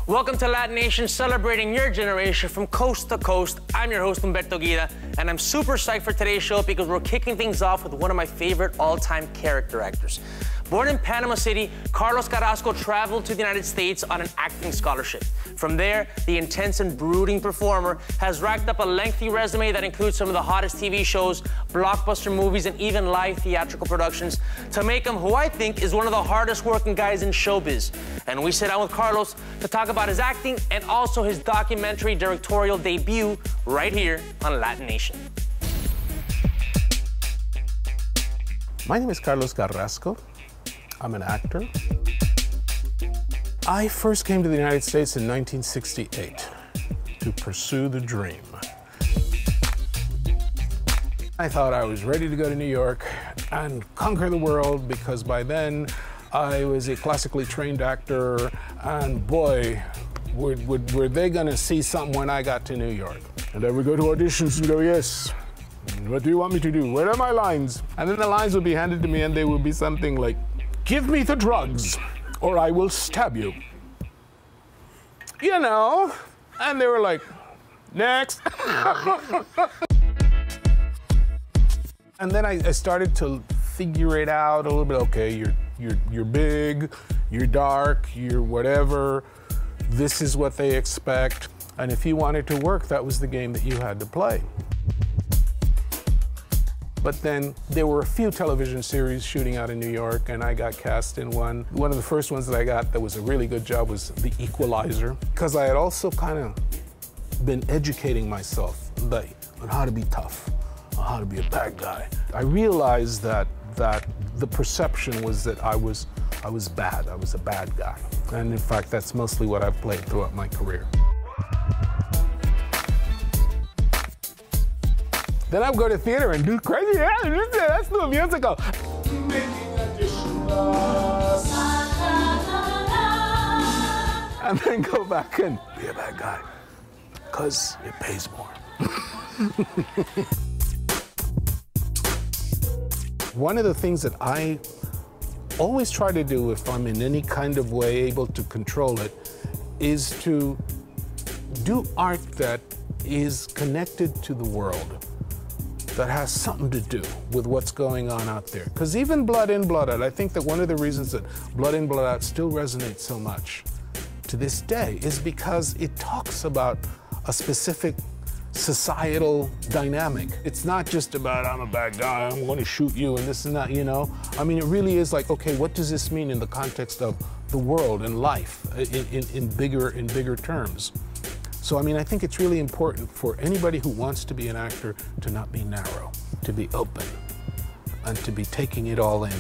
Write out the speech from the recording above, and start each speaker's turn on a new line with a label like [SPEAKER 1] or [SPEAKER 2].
[SPEAKER 1] Welcome to LatiNation, celebrating your generation from coast to coast. I'm your host, Humberto Guida, and I'm super psyched for today's show because we're kicking things off with one of my favorite all-time character actors. Born in Panama City, Carlos Carrasco traveled to the United States on an acting scholarship. From there, the intense and brooding performer has racked up a lengthy resume that includes some of the hottest TV shows, blockbuster movies, and even live theatrical productions to make him who I think is one of the hardest working guys in showbiz. And we sit down with Carlos to talk about his acting and also his documentary directorial debut right here on LatiNation.
[SPEAKER 2] My name is Carlos Carrasco. I'm an actor. I first came to the United States in 1968 to pursue the dream. I thought I was ready to go to New York and conquer the world because by then I was a classically trained actor, and boy, were they gonna see something when I got to New York. And I would go to auditions and go, yes, what do you want me to do? Where are my lines? And then the lines would be handed to me and they would be something like, give me the drugs or I will stab you. You know, and they were like, next. And then I started to figure it out a little bit. Okay, you're big, you're dark, you're whatever. This is what they expect. And if you wanted to work, that was the game that you had to play. But then there were a few television series shooting out in New York, and I got cast in one. One of the first ones that I got that was a really good job was The Equalizer, because I had also kind of been educating myself on how to be tough, on how to be a bad guy. I realized that the perception was that I was bad, I was a bad guy. And in fact, that's mostly what I've played throughout my career. Then I would go to theater and do crazy, yeah, let's do a musical. And then go back and be a bad guy, because it pays more. One of the things that I always try to do if I'm in any kind of way able to control it is to do art that is connected to the world, that has something to do with what's going on out there. Because even Blood In, Blood Out, I think that one of the reasons that Blood In, Blood Out still resonates so much to this day is because it talks about a specific societal dynamic. It's not just about, I'm a bad guy, I'm going to shoot you and this and that, you know? I mean, it really is like, okay, what does this mean in the context of the world and life in bigger terms? So, I mean, I think it's really important for anybody who wants to be an actor to not be narrow, to be open, and to be taking it all in.